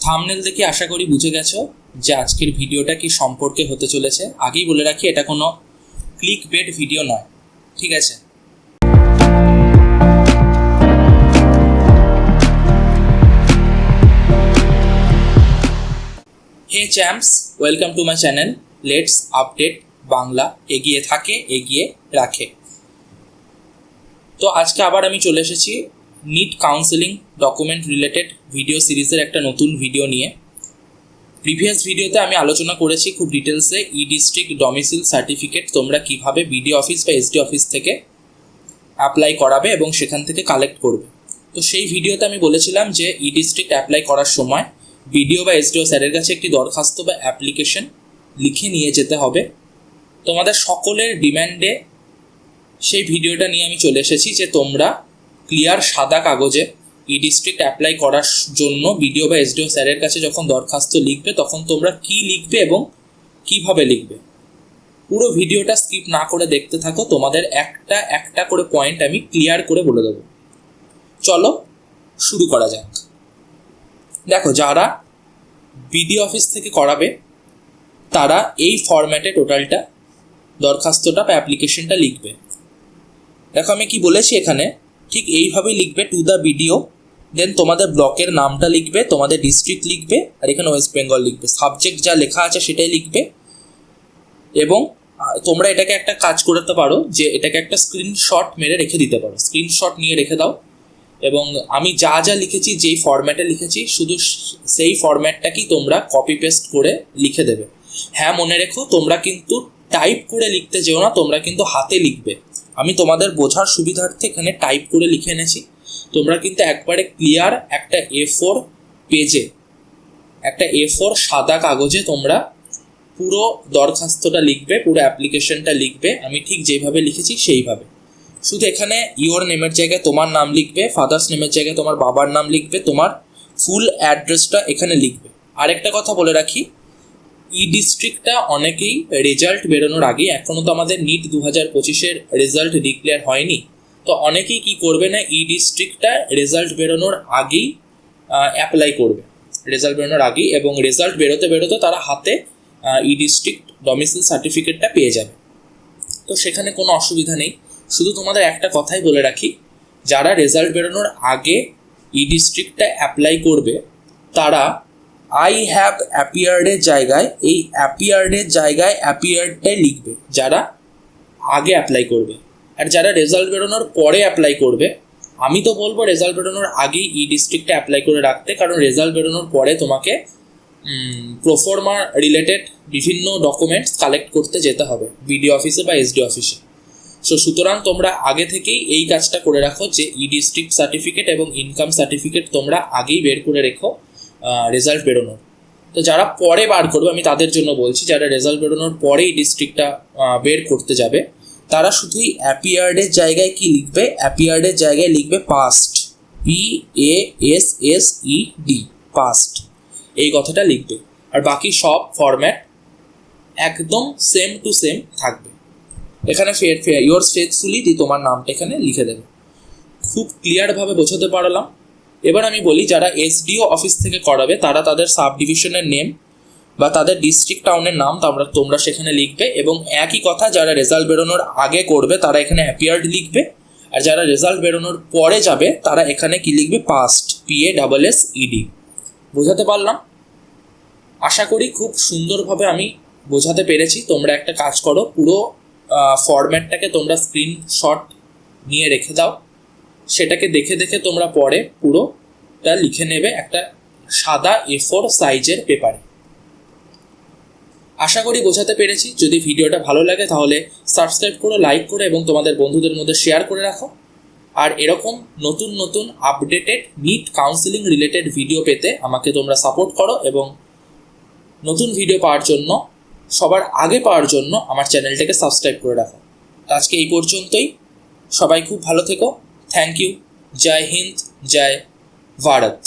Thumbnail দেখে আশা করি বুঝে গেছো যে আজকের ভিডিওটা কি সম্পর্কে হতে চলেছে। আগেই বলে রাখি, এটা কোনো ক্লিক বেট ভিডিও নয়, ঠিক আছে? Hey champs, welcome to my channel let's update Bangla. এগিয়ে থাকে, এগিয়ে রাখে। তো আজকে আবার আমি চলে এসেছি NEET counselling document related video সিরিজের একটা নতুন ভিডিও নিয়ে। প্রিভিয়াস ভিডিওতে আমি আলোচনা করেছি খুব ডিটেলসে ই ডিস্ট্রিক্ট ডমিসিল সার্টিফিকেট তোমরা কিভাবে বিডিও অফিস বা এসডি অফিস থেকে অ্যাপ্লাই করাবে এবং সেখান থেকে কালেক্ট করবে। তো সেই ভিডিওতে আমি বলেছিলাম যে ই ডিস্ট্রিক্ট অ্যাপ্লাই করার সময় বিডিও বা এসডিও স্যারের কাছে একটি দরখাস্ত বা অ্যাপ্লিকেশন লিখে নিয়ে যেতে হবে। তোমাদের সকলের ডিম্যান্ডে সেই ভিডিওটা নিয়ে আমি চলে এসেছি যে তোমরা ক্লিয়ার সাদা কাগজে ই ডিস্ট্রিক্ট অ্যাপ্লাই করার জন্য বিডিও বা এসডিও স্যারের কাছে যখন দরখাস্ত লিখবে তখন তোমরা কি লিখবে এবং কিভাবে লিখবে। পুরো ভিডিওটা স্কিপ না করে দেখতে থাকো, তোমাদের একটা একটা করে পয়েন্ট আমি ক্লিয়ার করে বলে দেবো। চলো শুরু করা যাক। দেখো, যারা বিডিও অফিস থেকে করাবে তারা এই ফরম্যাটে টোটালটা দরখাস্তটা বা অ্যাপ্লিকেশনটা লিখবে। দেখো আমি কি বলেছি এখানে, ঠিক এইভাবেই লিখবে, টু দ্য বিডিও, দেন তোমাদের ব্লকের নামটা লিখবে, তোমাদের ডিস্ট্রিক্ট লিখবে, আর এখানে ওয়েস্ট বেঙ্গল লিখবে। সাবজেক্ট যা লেখা আছে সেটাই লিখবে। এবং তোমরা এটাকে একটা কাজ করতে পারো যে এটাকে একটা স্ক্রিনশট মেরে রেখে দিতে পারো, স্ক্রিনশট নিয়ে রেখে দাও। এবং আমি যা যা লিখেছি, যেই ফরম্যাটে লিখেছি, শুধু সেই ফরম্যাটটাকেই তোমরা কপি পেস্ট করে লিখে দেবে। হ্যাঁ, মনে রেখো, তোমরা কিন্তু টাইপ করে লিখতে যেও না, তোমরা কিন্তু হাতে লিখবে। আমি তোমাদের বোঝার সুবিধার্থে এখানে টাইপ করে লিখে এনেছি। তোমরা কিন্তু একবারে ক্লিয়ার একটা A4 পেজে, একটা A4 সাদা কাগজে তোমরা পুরো দরখাস্তটা লিখবে, পুরো অ্যাপ্লিকেশনটা লিখবে। আমি ঠিক যেভাবে লিখেছি সেইভাবে। শুধু এখানে ইওর নেমের জায়গায় তোমার নাম লিখবে, ফাদার্স নেমের জায়গায় তোমার বাবার নাম লিখবে, তোমার ফুল অ্যাড্রেসটা এখানে লিখবে। আরেকটা কথা বলে রাখি, ই ডিস্ট্রিক্টটা অনেকেই রেজাল্ট বেরোনোর আগে, এখনও তো আমাদের নিট 2025-এর রেজাল্ট ডিক্লেয়ার হয়নি, তো অনেকেই কি করবে না, ই ডিস্ট্রিক্টটা রেজাল্ট বেরোনোর আগেই অ্যাপ্লাই করবে, রেজাল্ট বেরোনোর আগেই। এবং রেজাল্ট বেরোতে বেরোতে তারা হাতে ই ডিস্ট্রিক্ট ডমিসিল সার্টিফিকেটটা পেয়ে যাবে। তো সেখানে কোনো অসুবিধা নেই। শুধু তোমাদের একটা কথাই বলে রাখি, যারা রেজাল্ট বেরোনোর আগে ই ডিস্ট্রিক্টটা অ্যাপ্লাই করবে তারা আই হ্যাভ অ্যাপিয়ার্ডের জায়গায় এই অ্যাপিয়ার্ডের জায়গায় অ্যাপিয়ার্ডটাই লিখবে, যারা আগে অ্যাপ্লাই করবে। আর যারা রেজাল্ট বেরোনোর পরে অ্যাপ্লাই করবে, আমি তো বলবো রেজাল্ট বেরোনোর আগেই ই ডিস্ট্রিক্টে অ্যাপ্লাই করে রাখতে, কারণ রেজাল্ট বেরোনোর পরে তোমাকে প্রোফর্মা রিলেটেড বিভিন্ন ডকুমেন্টস কালেক্ট করতে যেতে হবে বিডিও অফিসে বা এসডি অফিসে। সুতরাং তোমরা আগে থেকেই এই কাজটা করে রাখো যে ই ডিস্ট্রিক্ট সার্টিফিকেট এবং ইনকাম সার্টিফিকেট তোমরা আগেই বের করে রেখো রেজাল্ট বেরোনোর। তো যারা পরে বার করবে, আমি তাদের জন্য বলছি, যারা রেজাল্ট বেরোনোর পরেই ডিস্ট্রিক্টটা বের করতে যাবে তারা শুধুই অ্যাপিয়ার্ডের জায়গায় কি লিখবে, অ্যাপিয়ার্ডের জায়গায় লিখবে পাস্ট, PASSED, পাস্ট, এই কথাটা লিখবে। আর বাকি সব ফরম্যাট একদম সেম টু সেম থাকবে। এখানে ইয়োর্স ফেথফুলি দিয়ে তোমার নামটা এখানে লিখে দেবে। খুব ক্লিয়ারভাবে বোঝাতে পারলাম। এবার আমি বলি, যারা এসডিও অফিস থেকে করাবে তারা তাদের সাব ডিভিশনের নেম বা তাদের ডিস্ট্রিক্ট টাউনের নাম তোমরা সেখানে লিখবে। এবং একই কথা, যারা রেজাল্ট বেরোনোর আগে করবে তারা এখানে অ্যাপিয়ার্ড লিখবে। আর যারা রেজাল্ট বেরোনোর পরে যাবে তারা এখানে কি লিখবে, পাস্ট, PASSED। বোঝাতে পারলাম? আশা করি খুব সুন্দরভাবে আমি বোঝাতে পেরেছি। তোমরা একটা কাজ করো, পুরো ফরম্যাটটাকে তোমরা স্ক্রিনশট নিয়ে রেখে দাও, সেটাকে দেখে দেখে তোমরা পরে পুরোটা লিখে নেবে একটা সাদা A4 সাইজের পেপারে। আশা করি বোঝাতে পেরেছি। যদি ভিডিওটা ভালো লাগে তাহলে সাবস্ক্রাইব করো, লাইক করো এবং তোমাদের বন্ধুদের মধ্যে শেয়ার করে রাখো। আর এরকম নতুন নতুন updated NEET counselling related video পেতে আমাকে তোমরা সাপোর্ট করো এবং নতুন ভিডিও পাওয়ার জন্য, সবার আগে পাওয়ার জন্য আমার চ্যানেলটাকে সাবস্ক্রাইব করে রাখো। আজকে এই পর্যন্তই। সবাই খুব ভালো থেকো। Thank you. জয় হিন্দ, জয় ভারত।